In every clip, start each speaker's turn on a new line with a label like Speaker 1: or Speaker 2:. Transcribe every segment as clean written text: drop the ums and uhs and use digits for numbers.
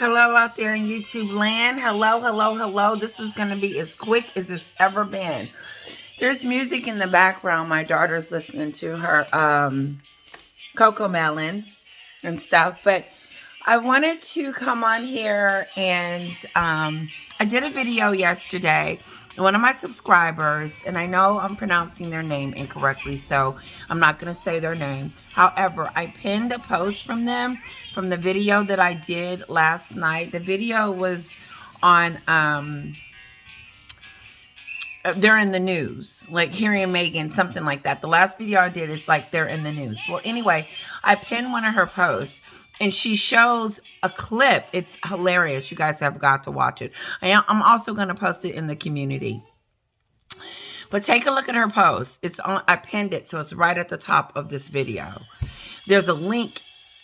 Speaker 1: Hello out there in YouTube land. Hello, hello, hello. This is going to be as quick as it's ever been. There's music in the background. My daughter's listening to her Coco Melon and stuff. But I wanted to come on here and I did a video yesterday. One of my subscribers, and I know I'm pronouncing their name incorrectly, so I'm not going to say their name. However, I pinned a post from them from the video that I did last night. The video was on, they're in the news, like Harry and Meghan, something like that. The last video I did is like they're in the news. Well, anyway, I pinned one of her posts. And she shows a clip. It's hilarious. You guys have got to watch it. I'm also going to post it in the community. But take a look at her post. It's on. I pinned it, so it's right at the top of this video. There's a link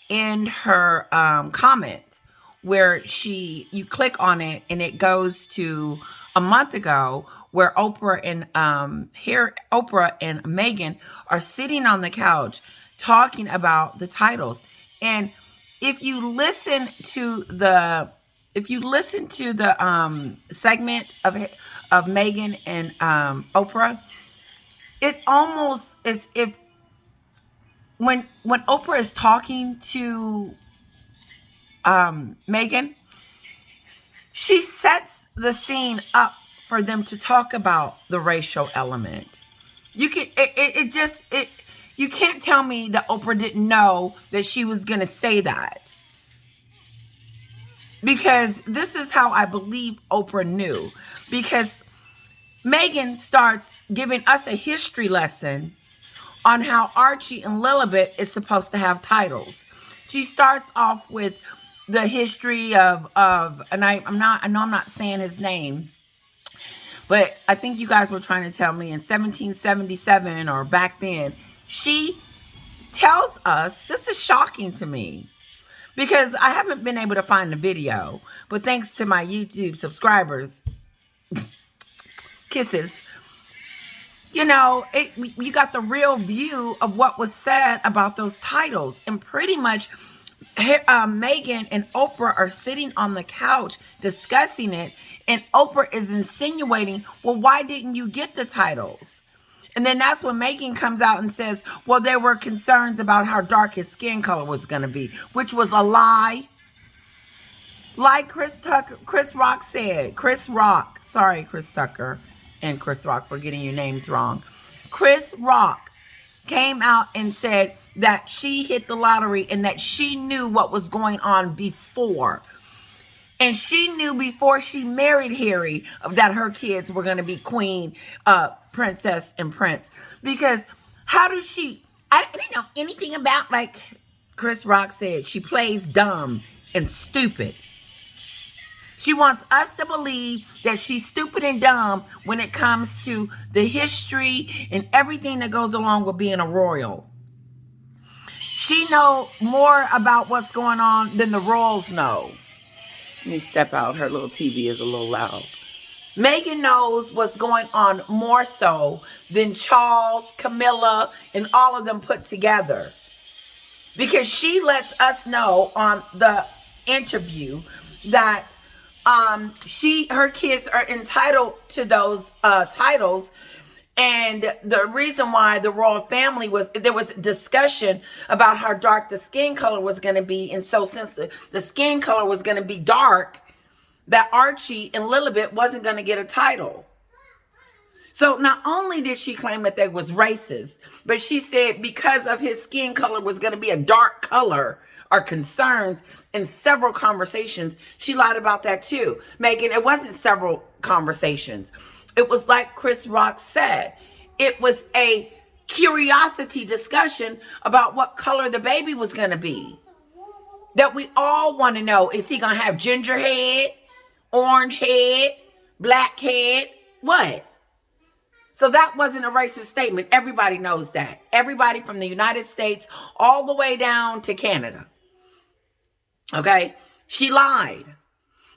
Speaker 1: in her comment where you click on it, and it goes to a month ago where Oprah and Meghan are sitting on the couch talking about the titles. And if you listen to the segment of Meghan and Oprah, it almost is if when Oprah is talking to Meghan, she sets the scene up for them to talk about the racial element. You can you can't tell me that Oprah didn't know that she was going to say that. Because this is how I believe Oprah knew. Because Meghan starts giving us a history lesson on how Archie and Lilibet is supposed to have titles. She starts off with the history of and I know I'm not saying his name, but I think you guys were trying to tell me in 1777 or back then. She tells us, this is shocking to me because I haven't been able to find the video, but thanks to my YouTube subscribers, kisses, you got the real view of what was said about those titles. And pretty much Meghan and Oprah are sitting on the couch discussing it, and Oprah is insinuating, well, why didn't you get the titles? And then that's when Meghan comes out and says, well, there were concerns about how dark his skin color was going to be, which was a lie. Like Chris Rock said, sorry, Chris Tucker and Chris Rock for getting your names wrong. Chris Rock came out and said that she hit the lottery and that she knew what was going on before. And she knew before she married Harry that her kids were going to be queen, princess, and prince. Because I didn't know anything about, like Chris Rock said, she plays dumb and stupid. She wants us to believe that she's stupid and dumb when it comes to the history and everything that goes along with being a royal. She knows more about what's going on than the royals know. Let me step out. Her little TV is a little loud. Meghan knows what's going on more so than Charles, Camilla, and all of them put together. Because she lets us know on the interview that her kids are entitled to those titles. And the reason why the royal family there was discussion about how dark the skin color was going to be. And so since the skin color was going to be dark, that Archie and Lilibet wasn't going to get a title. So not only did she claim that they was racist, but she said because of his skin color was going to be a dark color or concerns in several conversations, she lied about that too. Meghan, it wasn't several conversations. It was like Chris Rock said. It was a curiosity discussion about what color the baby was going to be. That we all want to know. Is he going to have ginger head, orange head, black head? What? So that wasn't a racist statement. Everybody knows that. Everybody from the United States all the way down to Canada. Okay? She lied.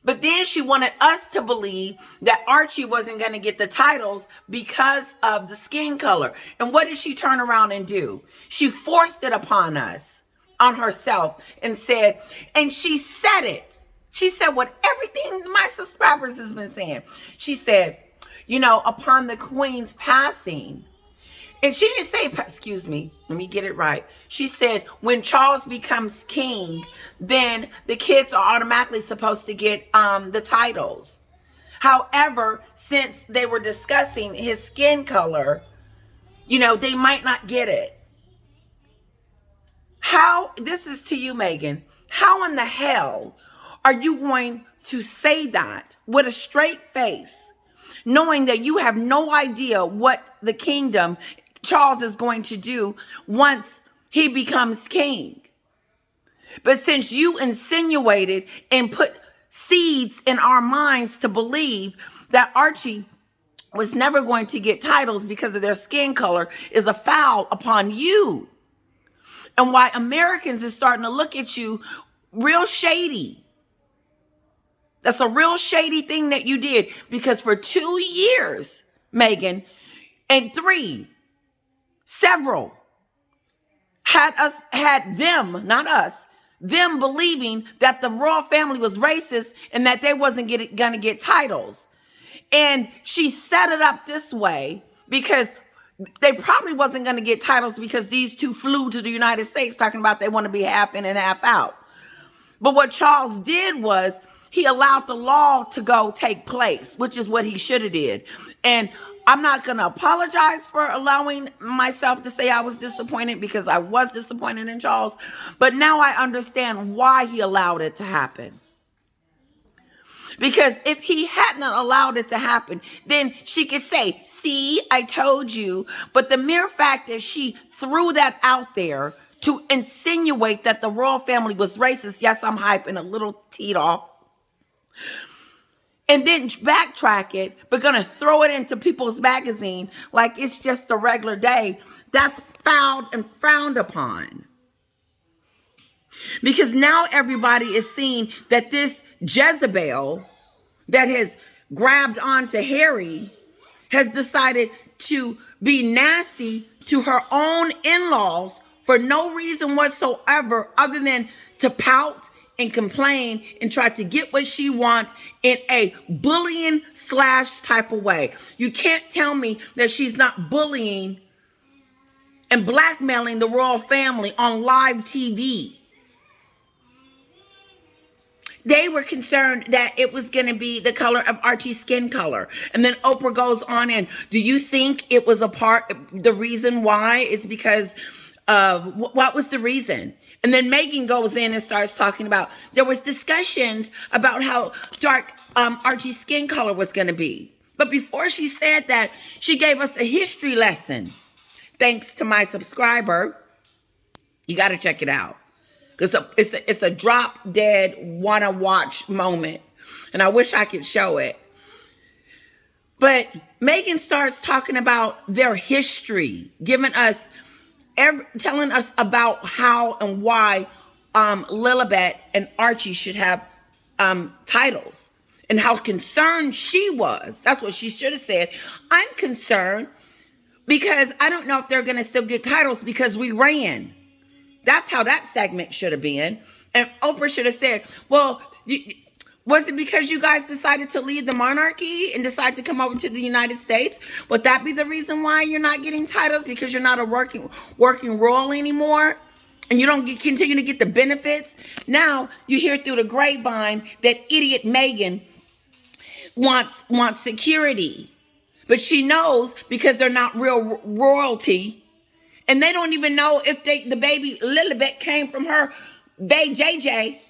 Speaker 1: But then she wanted us to believe that Archie wasn't going to get the titles because of the skin color. And what did she turn around and do? She forced it upon us, on herself, and said, and she said it. She said what everything my subscribers has been saying. She said, upon the Queen's passing, and she didn't say, excuse me, let me get it right. She said, when Charles becomes king, then the kids are automatically supposed to get the titles. However, since they were discussing his skin color, they might not get it. This is to you, Meghan. How in the hell are you going to say that with a straight face, knowing that you have no idea what the kingdom Charles is going to do once he becomes king? But since you insinuated and put seeds in our minds to believe that Archie was never going to get titles because of their skin color, is a foul upon you. And why Americans is starting to look at you real shady. That's a real shady thing that you did, because for 2 years, Meghan, and several had them, not us, them believing that the royal family was racist and that they wasn't going to get titles. And she set it up this way because they probably wasn't going to get titles because these two flew to the United States talking about they want to be half in and half out. But what Charles did was he allowed the law to go take place, which is what he should have did. And I'm not going to apologize for allowing myself to say I was disappointed, because I was disappointed in Charles. But now I understand why he allowed it to happen. Because if he hadn't allowed it to happen, then she could say, see, I told you. But the mere fact that she threw that out there to insinuate that the royal family was racist, yes, I'm hyping a little teed off, and then backtrack it, but gonna throw it into People's Magazine like it's just a regular day, that's fouled and frowned upon. Because now everybody is seeing that this Jezebel that has grabbed onto Harry has decided to be nasty to her own in-laws for no reason whatsoever other than to pout and complain and try to get what she wants in a bullying / type of way. You can't tell me that she's not bullying and blackmailing the royal family on live TV. They were concerned that it was going to be the color of Archie's skin color. And then Oprah goes on and, do you think it was the reason why? It's because what was the reason? And then Meghan goes in and starts talking about, there was discussions about how dark Archie's skin color was going to be. But before she said that, she gave us a history lesson. Thanks to my subscriber. You got to check it out. It's a drop dead wanna watch moment. And I wish I could show it. But Meghan starts talking about their history, telling us about how and why Lilibet and Archie should have titles, and how concerned she was. That's what she should have said. I'm concerned because I don't know if they're going to still get titles because we ran. That's how that segment should have been. And Oprah should have said, well, was it because you guys decided to leave the monarchy and decide to come over to the United States? Would that be the reason why you're not getting titles? Because you're not a working royal anymore? And you don't continue to get the benefits? Now you hear through the grapevine that idiot Meghan wants security. But she knows because they're not real royalty. And they don't even know if the baby Lilibet came from her, JJ.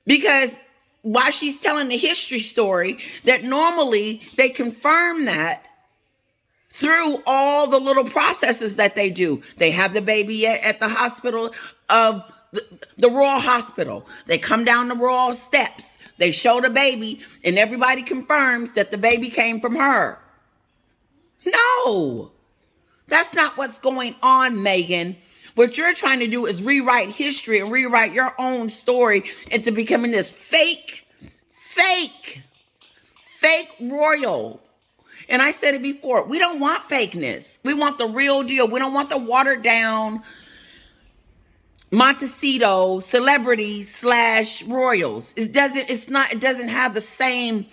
Speaker 1: Because while she's telling the history story, that normally they confirm that through all the little processes that they do. They have the baby at the hospital of the Royal Hospital. They come down the Royal steps. They show the baby, and everybody confirms that the baby came from her. No. That's not what's going on, Meghan. What you're trying to do is rewrite history and rewrite your own story into becoming this fake royal. And I said it before, we don't want fakeness. We want the real deal. We don't want the watered down Montecito celebrities slash royals. It doesn't have the same.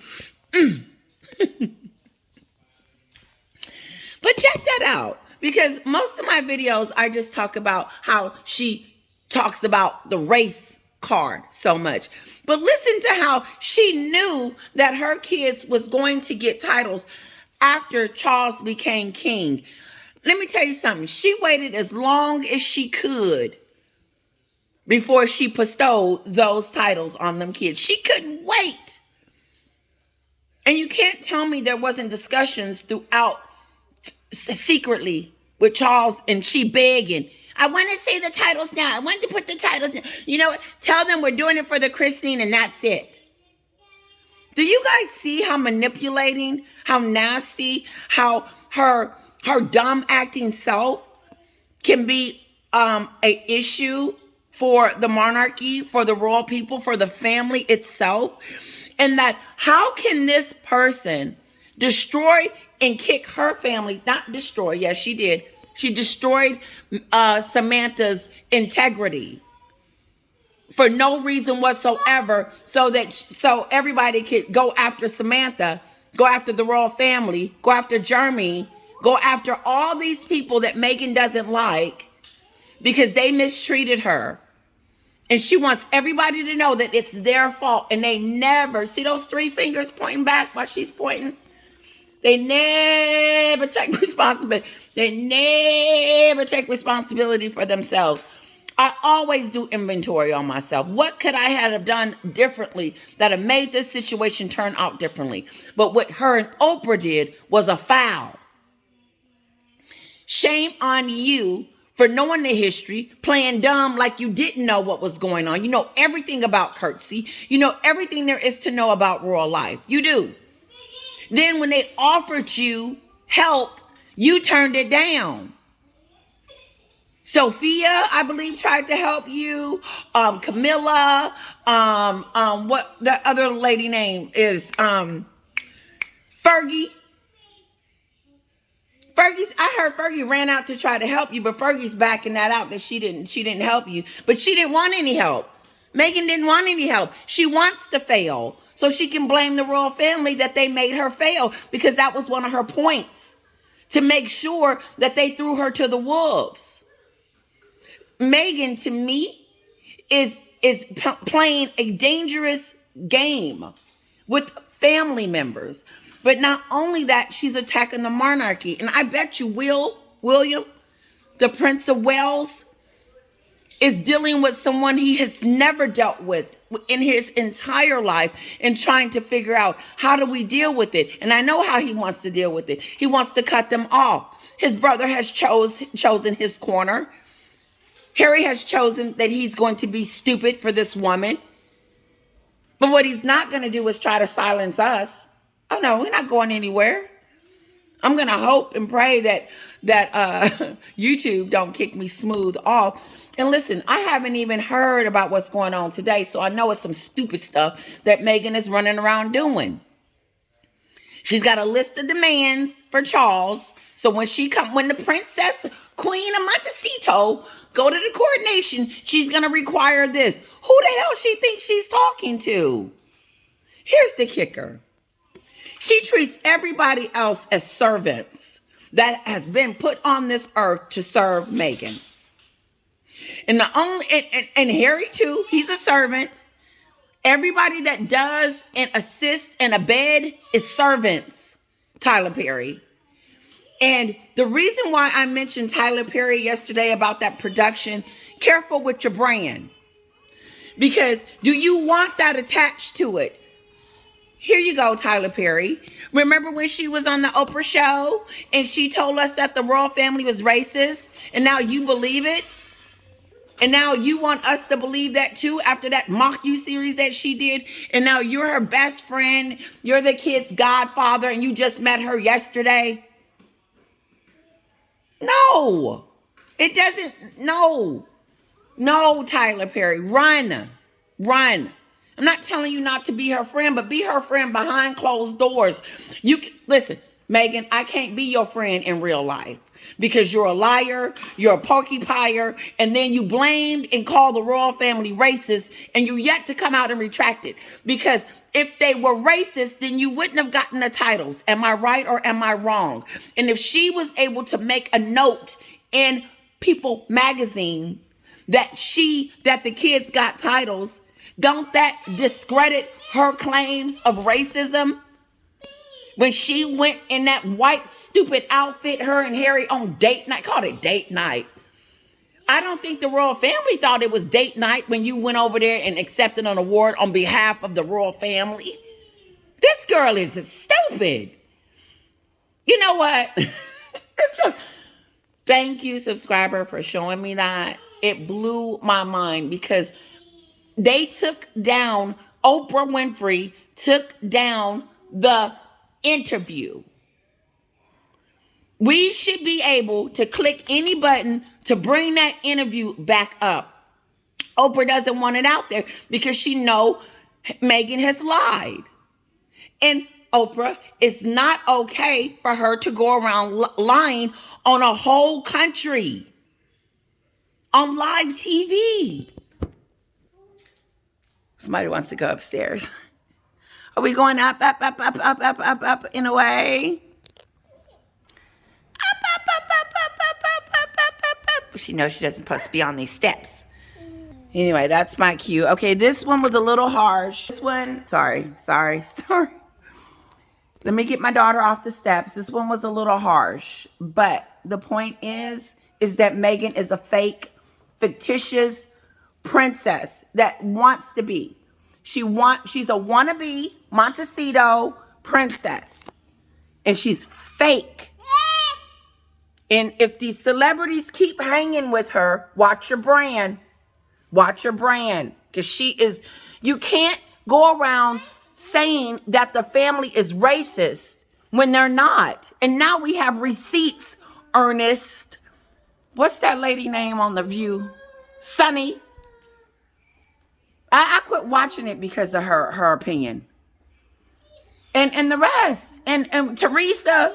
Speaker 1: But check that out, because most of my videos, I just talk about how she talks about the race card so much. But listen to how she knew that her kids was going to get titles after Charles became king. Let me tell you something. She waited as long as she could before she bestowed those titles on them kids. She couldn't wait. And you can't tell me there wasn't discussions throughout secretly with Charles and she begging, I want to say the titles now. I want to put the titles down. You know what? Tell them we're doing it for the christening and that's it. Do you guys see how manipulating, how nasty, how her dumb acting self can be a issue for the monarchy, for the royal people, for the family itself? And that how can this person destroy and kick her family, not destroy, yes, she did. She destroyed Samantha's integrity for no reason whatsoever, so everybody could go after Samantha, go after the royal family, go after Jeremy, go after all these people that Meghan doesn't like because they mistreated her. And she wants everybody to know that it's their fault. And they never, see those three fingers pointing back while she's pointing? They never take responsibility. They never take responsibility for themselves. I always do inventory on myself. What could I have done differently that have made this situation turn out differently? But what her and Oprah did was a foul. Shame on you for knowing the history, playing dumb like you didn't know what was going on. You know everything about courtesy. You know everything there is to know about royal life. You do. Then when they offered you help, you turned it down. Sophia, I believe, tried to help you. Camilla, what the other lady name is? Fergie. I heard Fergie ran out to try to help you, but Fergie's backing that out that she didn't help you. But she didn't want any help. Meghan didn't want any help. She wants to fail so she can blame the royal family that they made her fail, because that was one of her points, to make sure that they threw her to the wolves. Meghan, to me, is playing a dangerous game with family members. But not only that, she's attacking the monarchy. And I bet you William, the Prince of Wales, is dealing with someone he has never dealt with in his entire life and trying to figure out, how do we deal with it? And I know how he wants to deal with it. He wants to cut them off. His brother has chosen his corner. Harry has chosen that he's going to be stupid for this woman. But what he's not going to do is try to silence us. Oh no, we're not going anywhere. I'm going to hope and pray that YouTube don't kick me smooth off. And listen, I haven't even heard about what's going on today, so I know it's some stupid stuff that Meghan is running around doing. She's got a list of demands for Charles. So when the princess, Queen of Montecito, go to the coronation, she's going to require this. Who the hell she thinks she's talking to? Here's the kicker. She treats everybody else as servants that has been put on this earth to serve Meghan. And and Harry too, he's a servant. Everybody that does and assists and abet is servants, Tyler Perry. And the reason why I mentioned Tyler Perry yesterday about that production, careful with your brand. Because do you want that attached to it? Here you go, Tyler Perry. Remember when she was on the Oprah show and she told us that the royal family was racist, and now you believe it? And now you want us to believe that too after that Mock You series that she did? And now you're her best friend, you're the kid's godfather, and you just met her yesterday? No, it doesn't. No, Tyler Perry, run. I'm not telling you not to be her friend, but be her friend behind closed doors. Listen, Meghan, I can't be your friend in real life because you're a liar, you're a porcupine, and then you blamed and called the royal family racist, and you yet to come out and retract it. Because if they were racist, then you wouldn't have gotten the titles. Am I right or am I wrong? And if she was able to make a note in People magazine that the kids got titles, don't that discredit her claims of racism? When she went in that white, stupid outfit, her and Harry on date night, called it date night. I don't think the royal family thought it was date night when you went over there and accepted an award on behalf of the royal family. This girl is stupid. You know what? Thank you, subscriber, for showing me that. It blew my mind because they took down, Oprah Winfrey took down the interview. We should be able to click any button to bring that interview back up. Oprah doesn't want it out there because she know Meghan has lied. And Oprah, it's not okay for her to go around lying on a whole country on live TV. Somebody wants to go upstairs. Are we going up in a way? Up. She knows she doesn't supposed to be on these steps. Anyway, that's my cue. Okay, this one was a little harsh. This one, sorry. Let me get my daughter off the steps. This one was a little harsh. But the point is that Meghan is a fake, fictitious princess that wants to be. She's a wannabe Montecito princess. And she's fake. And if these celebrities keep hanging with her, watch your brand. Watch your brand. Because you can't go around saying that the family is racist when they're not. And now we have receipts, Ernest. What's that lady name on The View? Sunny. I quit watching it because of her opinion. And the rest. And Teresa,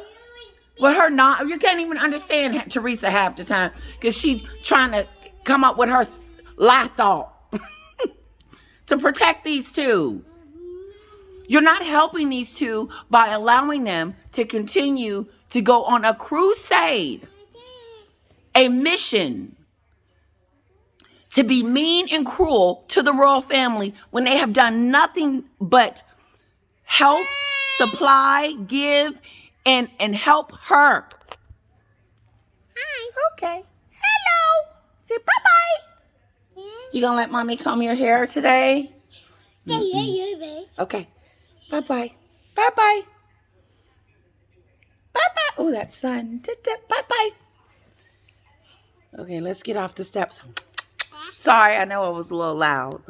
Speaker 1: with her not, you can't even understand Teresa half the time because she's trying to come up with her lie thought to protect these two. You're not helping these two by allowing them to continue to go on a crusade, a mission to be mean and cruel to the royal family when they have done nothing but help, supply, give, and help her. Hi. Okay. Hello. Say bye-bye. You gonna let mommy comb your hair today? Yeah. Okay. Bye-bye. Bye-bye. Bye-bye. Oh, that sun. Bye-bye. Okay, let's get off the steps. Sorry, I know it was a little loud.